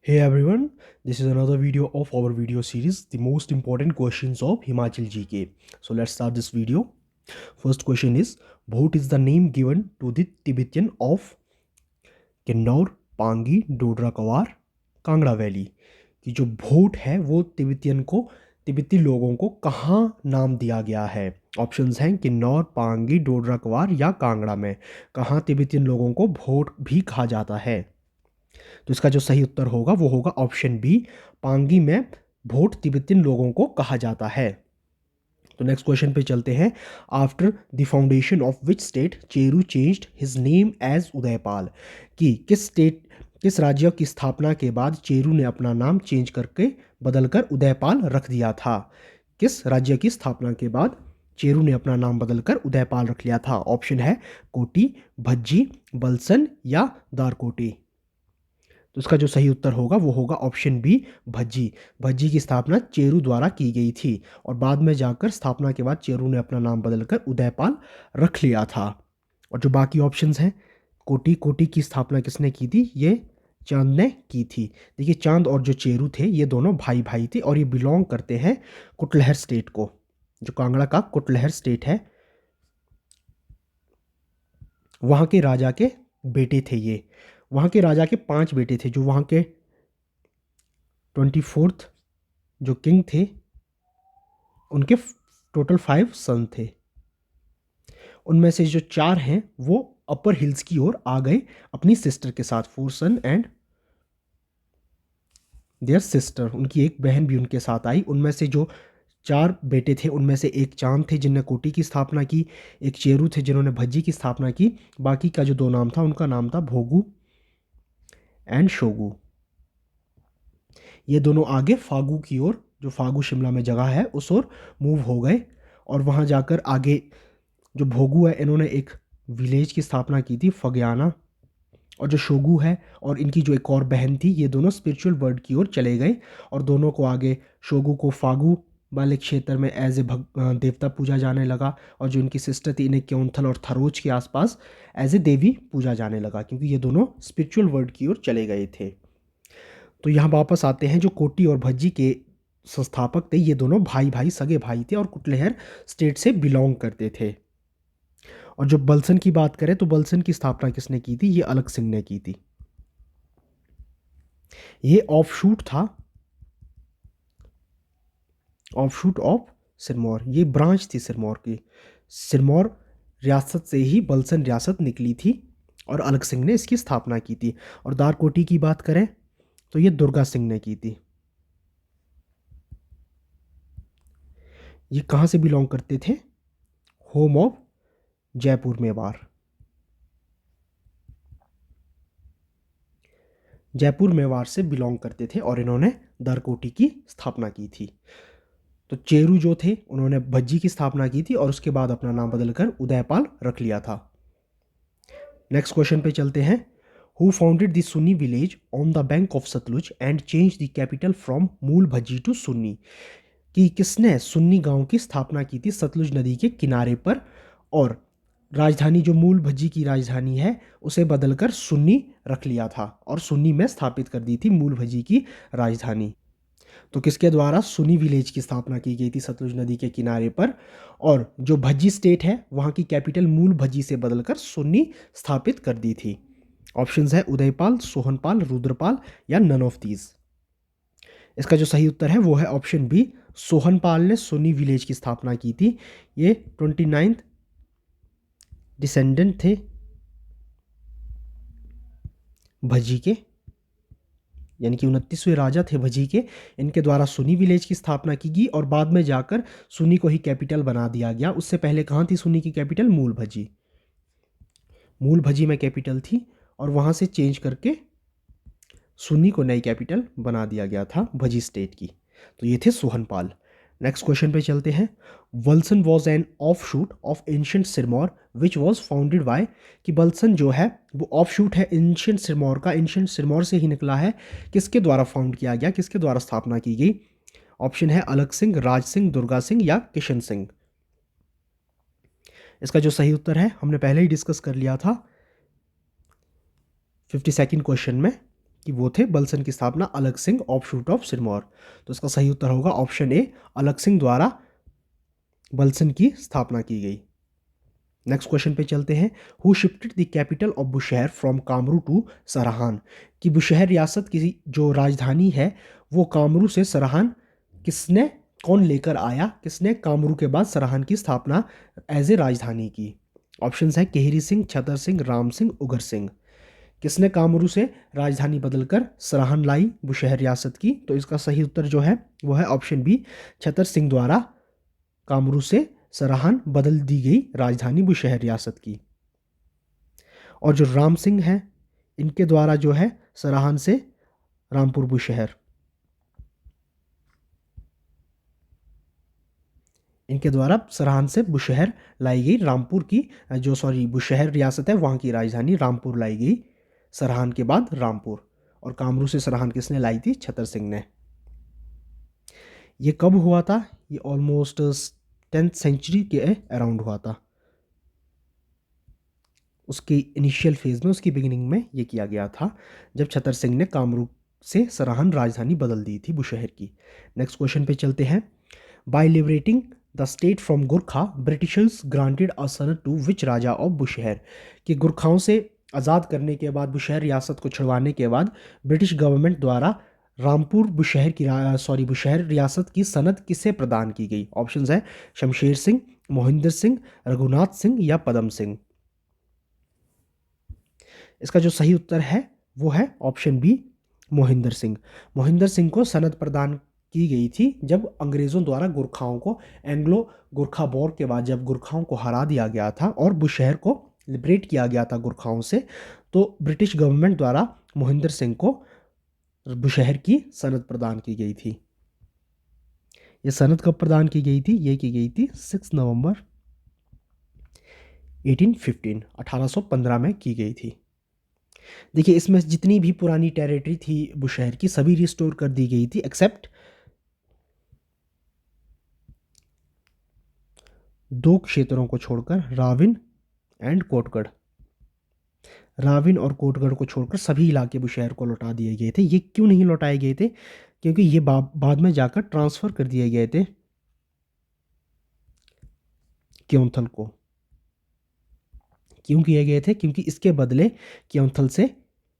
Hey everyone, this is another video of our video series, the most important questions of Himachal GK. So let's start this video. First question is, Bhot is the name given to the Tibetan of Kinnaur, Pangi, Dodra कवार, Kangra valley कि जो vote है वो तिब्बती लोगों को कहाँ नाम दिया गया है। ऑप्शंस हैं किन्नौर, पांगी, डोडरा कवार या कांगड़ा में कहाँ तिब्बतियन लोगों को भोट भी कहा जाता है। तो इसका जो सही उत्तर होगा वो होगा ऑप्शन बी, पांगी में भोट तिब्बतियन लोगों को कहा जाता है। तो नेक्स्ट क्वेश्चन पे चलते हैं। After the foundation of which state Cheru changed his name as Udaypal कि किस राज्य की स्थापना के बाद चेरू ने अपना नाम चेंज करके बदलकर उदयपाल रख दिया था। किस राज्य की स्थापना के बाद चेरू ने अपना नाम बदलकर उदयपाल रख लिया था। ऑप्शन है कोटी, भज्जी, बलसन या दारकोटी। तो इसका जो सही उत्तर होगा वो होगा ऑप्शन बी, भज्जी। भज्जी की स्थापना चेरू द्वारा की गई थी और बाद में जाकर स्थापना के बाद चेरू ने अपना नाम बदलकर उदयपाल रख लिया था। और जो बाकी ऑप्शंस हैं, कोटी की स्थापना किसने की थी, ये चांद ने की थी। देखिए चांद और जो चेरू थे ये दोनों भाई भाई थे और ये बिलोंग करते हैं कुटलहर स्टेट को, जो कांगड़ा का कुटलहर स्टेट है वहाँ के राजा के बेटे थे ये। वहाँ के राजा के 5 बेटे थे, जो वहाँ के 24th जो किंग थे उनके टोटल 5 सन थे। उनमें से जो 4 हैं वो अपर हिल्स की ओर आ गए अपनी सिस्टर के साथ, 4 सन एंड देयर सिस्टर। उनकी एक बहन भी उनके साथ आई। उनमें से जो 4 बेटे थे उनमें से एक चांद थे जिनने कोटी की स्थापना की, एक चेरू थे जिन्होंने भज्जी की स्थापना की। बाकी का जो 2 नाम था उनका नाम था भोगू एंड शोगू। ये दोनों आगे फागू की ओर, जो फागू शिमला में जगह है उस ओर मूव हो गए और वहाँ जाकर आगे जो भोगू है इन्होंने एक विलेज की स्थापना की थी फग्याना, और जो शोगू है और इनकी जो एक और बहन थी ये दोनों स्पिरिचुअल वर्ल्ड की ओर चले गए और दोनों को आगे शोगू को फागू वाले क्षेत्र में एज ए देवता पूजा जाने लगा और जो इनकी सिस्टर थी इन्हें क्योंथल और थरोज के आसपास एज ए देवी पूजा जाने लगा क्योंकि ये दोनों स्पिरिचुअल वर्ल्ड की ओर चले गए थे। तो यहाँ वापस आते हैं, जो कोटी और भज्जी के संस्थापक थे ये दोनों भाई भाई सगे भाई थे और कुटलहर स्टेट से बिलोंग करते थे। और जो बलसन की बात करें तो बलसन की स्थापना किसने की थी, ये अलग सिंह ने की थी। ये ऑफशूट था, ऑफशूट ऑफ सिरमौर, ये ब्रांच थी सिरमौर की। सिरमौर रियासत से ही बलसन रियासत निकली थी और अलग सिंह ने इसकी स्थापना की थी। और दारकोटी की बात करें तो ये दुर्गा सिंह ने की थी। ये कहाँ से बिलोंग करते थे, होम ऑफ जयपुर मेवाड़। जयपुर मेवाड़ से बिलोंग करते थे और इन्होंने दारकोटी की स्थापना की थी। तो चेरू जो थे उन्होंने भज्जी की स्थापना की थी और उसके बाद अपना नाम बदलकर उदयपाल रख लिया था। नेक्स्ट क्वेश्चन पे चलते हैं। Who founded the Suni village on the bank of Sutlej and change the capital from Mool Bhajji to Sunni कि किसने सुन्नी गांव की स्थापना की थी सतलुज नदी के किनारे पर और राजधानी जो मूल भज्जी की राजधानी है उसे बदलकर सुन्नी रख लिया था और सुन्नी में स्थापित कर दी थी मूल भज्जी की राजधानी। तो किसके द्वारा सुन्नी विलेज की स्थापना की गई थी सतलुज नदी के किनारे पर, और जो भज्जी स्टेट है वहाँ की कैपिटल मूल भज्जी से बदलकर सुन्नी स्थापित कर दी थी। ऑप्शंस है उदयपाल, सोहनपाल, रुद्रपाल या नन ऑफ दीज। इसका जो सही उत्तर है वो है ऑप्शन बी, सोहनपाल ने सुन्नी विलेज की स्थापना की थी। ये 29th डिसेंडेंट थे भज्जी के, यानी कि 29वें राजा थे भज्जी के। इनके द्वारा सुन्नी विलेज की स्थापना की गई और बाद में जाकर सुन्नी को ही कैपिटल बना दिया गया। उससे पहले कहाँ थी सुन्नी की कैपिटल, मूल भज्जी। मूल भज्जी में कैपिटल थी और वहाँ से चेंज करके सुन्नी को नई कैपिटल बना दिया गया था भज्जी स्टेट की। तो ये थे सोहनपाल। नेक्स्ट क्वेश्चन पे चलते हैं। Valsan was an of shoot of ancient Sirmaur which was founded bye कि बल्सन जो है वो ऑफ शूट है एंशियंट सिरमौर का, एंशियंट सिरमौर से ही निकला है। किसके द्वारा फाउंड किया गया, किसके द्वारा स्थापना की गई। ऑप्शन है अलग सिंह, राज सिंह, दुर्गा सिंह या किशन सिंह। इसका जो सही उत्तर है हमने पहले ही डिस्कस कर लिया था 52nd क्वेश्चन में कि वो थे बलसन की स्थापना अलग सिंह ऑफशूट ऑफ सिरमौर। तो इसका सही उत्तर होगा ऑप्शन ए, अलग सिंह द्वारा बलसन की स्थापना की गई। नेक्स्ट क्वेश्चन पे चलते हैं। Who shifted the capital of Bushahr from Kamru to Sarahan, कि बुशहर रियासत की जो राजधानी है वो कामरू से सराहान किसने कौन लेकर आया, किसने कामरू के बाद सराहान की स्थापना एज ए राजधानी की। ऑप्शंस है केहरी सिंह, छतर सिंह, राम सिंह, उगर सिंह। किसने कामरू से राजधानी बदलकर सराहन लाई बुशहर रियासत की, तो इसका सही उत्तर जो है वो है ऑप्शन बी, छतर सिंह द्वारा कामरू से सराहन बदल दी गई राजधानी बुशहर रियासत की। और जो राम सिंह हैं इनके द्वारा जो है सराहन से रामपुर बुशहर, इनके द्वारा सराहन से बुशहर लाई गई, रामपुर की बुशहर रियासत है वहाँ की राजधानी रामपुर लाई गई सराहन के बाद रामपुर। और कामरू से सराहन किसने लाई थी, छतर सिंह ने। ये कब हुआ था, ये ऑलमोस्ट 10th सेंचुरी के अराउंड हुआ था, उसकी इनिशियल फेज में, उसकी बिगिनिंग में ये किया गया था जब छतर सिंह ने कामरू से सराहन राजधानी बदल दी थी बुशहर की। नेक्स्ट क्वेश्चन पे चलते हैं। By liberating the state from Gurkha Britishers granted a sanad to which raja of Bushahr, कि गुरखाओं से आज़ाद करने के बाद, बुशहर रियासत को छुड़वाने के बाद ब्रिटिश गवर्नमेंट द्वारा रामपुर बुशहर रियासत की सनद किसे प्रदान की गई। ऑप्शंस है शमशेर सिंह, मोहिंदर सिंह, रघुनाथ सिंह या पदम सिंह। इसका जो सही उत्तर है वो है ऑप्शन बी, मोहिंदर सिंह। मोहिंदर सिंह को सनद प्रदान की गई थी जब अंग्रेज़ों द्वारा गुरखाओं को, एंग्लो गुरखा वॉर के बाद जब गुरखाओं को हरा दिया गया था और बुशहर को लिबरेट किया गया था गुरखाओं से, तो ब्रिटिश गवर्नमेंट द्वारा मोहिंदर सिंह को बुशहर की सनद प्रदान की गई थी। ये सनद कब प्रदान की गई थी, ये की गई थी 6 नवंबर 1815 में की गई थी। देखिए इसमें जितनी भी पुरानी टेरिटरी थी बुशहर की सभी रिस्टोर कर दी गई थी एक्सेप्ट 2 क्षेत्रों को छोड़कर, राविन एंड कोटगढ़। राविन और कोटगढ़ को छोड़कर सभी इलाके बुशहर को लौटा दिए गए थे। ये क्यों नहीं लौटाए गए थे, क्योंकि ये बाद में जाकर ट्रांसफ़र कर दिए गए थे क्योंथल को। क्यों किए गए थे, क्योंकि इसके बदले क्योंथल से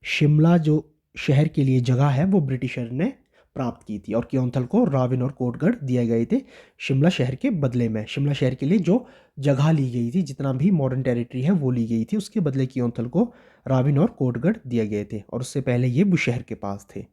शिमला जो शहर के लिए जगह है वो ब्रिटिशर ने प्राप्त की थी, और क्योंथल को राविन और कोटगढ़ दिए गए थे शिमला शहर के बदले में। शिमला शहर के लिए जो जगह ली गई थी, जितना भी मॉडर्न टेरिटरी है वो ली गई थी, उसके बदले क्योंथल को राविन और कोटगढ़ दिए गए थे, और उससे पहले ये बुशहर के पास थे।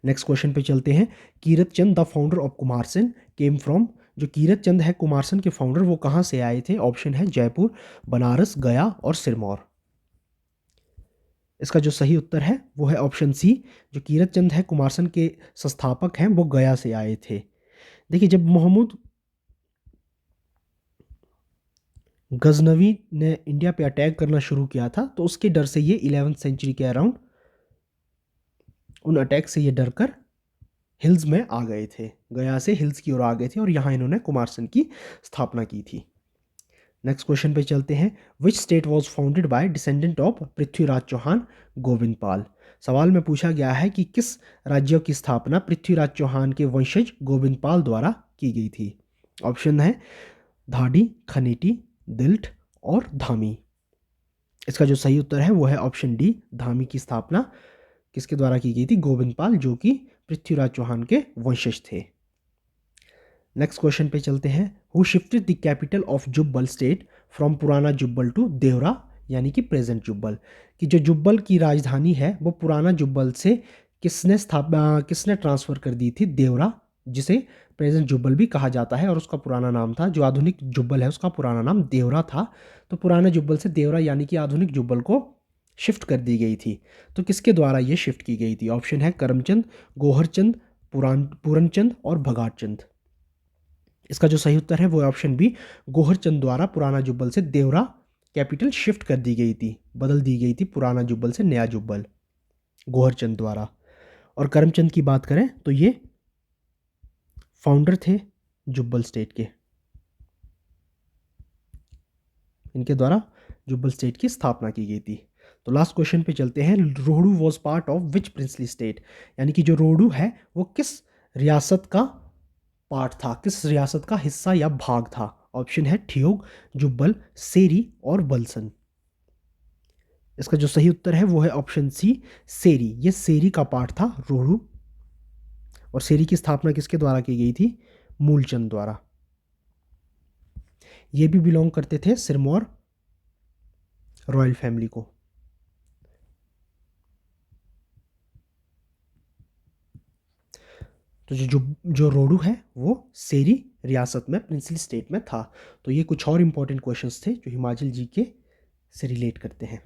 नेक्स्ट क्वेश्चन पे चलते हैं। Kirat Chand the founder of Kumarsain came from, जो कीरत चंद है कुमारसेन के फाउंडर वो कहाँ से आए थे। ऑप्शन है जयपुर, बनारस, गया और सिरमौर। इसका जो सही उत्तर है वो है ऑप्शन सी, जो कीरत चंद है कुमारसेन के संस्थापक हैं वो गया से आए थे। देखिए जब मोहम्मद गजनवी ने इंडिया पे अटैक करना शुरू किया था तो उसके डर से ये 11th सेंचुरी के अराउंड उन अटैक से ये डर कर हिल्स में आ गए थे, गया से हिल्स की ओर आ गए थे और यहाँ इन्होंने कुमारसेन की स्थापना की थी। नेक्स्ट क्वेश्चन पे चलते हैं। Which state was founded by descendant of Prithviraj Chauhan Govind Pal. सवाल में पूछा गया है कि किस राज्य की स्थापना पृथ्वीराज चौहान के वंशज गोविंद पाल द्वारा की गई थी। ऑप्शन है धाडी, खनेटी, दिल्ठ और धामी। इसका जो सही उत्तर है वो है ऑप्शन डी, धामी की स्थापना किसके द्वारा की गई थी, गोविंद पाल, जो कि पृथ्वीराज चौहान के वंशज थे। नेक्स्ट क्वेश्चन पे चलते हैं। Who shifted the capital of Jubbal state from पुराना जुब्बल टू देवरा, यानी कि प्रेजेंट जुब्बल, कि जो जुब्बल की राजधानी है वो पुराना जुब्बल से किसने ट्रांसफ़र कर दी थी, देवरा, जिसे प्रेजेंट जुब्बल भी कहा जाता है और उसका पुराना नाम था, जो आधुनिक जुब्बल है उसका पुराना नाम देवरा था। तो पुराने जुब्बल से देवरा यानी कि आधुनिक जुब्बल को शिफ्ट कर दी गई थी। तो किसके द्वारा ये शिफ्ट की गई थी। ऑप्शन है करमचंद, गोहरचंद, पूरनचंद और भगातचंद। इसका जो सही उत्तर है वो ऑप्शन बी, गोहरचंद द्वारा पुराना जुब्बल से देवरा कैपिटल शिफ्ट कर दी गई थी, बदल दी गई थी पुराना जुब्बल से नया जुब्बल, गोहरचंद द्वारा। और करमचंद की बात करें तो ये फाउंडर थे जुब्बल स्टेट के, इनके द्वारा जुब्बल स्टेट की स्थापना की गई थी। तो लास्ट क्वेश्चन पे चलते हैं। Rohru was part of which princely state, यानी कि जो रोहड़ू है वो किस रियासत का पार्ट था, किस रियासत का हिस्सा या भाग था। ऑप्शन है ठियोग, जुब्बल, सेरी और बलसन। इसका जो सही उत्तर है वो है ऑप्शन सी, सेरी। ये सेरी का पार्ट था रोहड़ू, और सेरी की स्थापना किसके द्वारा की गई थी, मूलचंद द्वारा। ये भी बिलोंग करते थे सिरमौर रॉयल फैमिली को। तो जो रोडू है वो सेरी रियासत में, प्रिंसली स्टेट में था। तो ये कुछ और इंपॉर्टेंट क्वेश्चंस थे जो हिमाचल जीके से रिलेट करते हैं।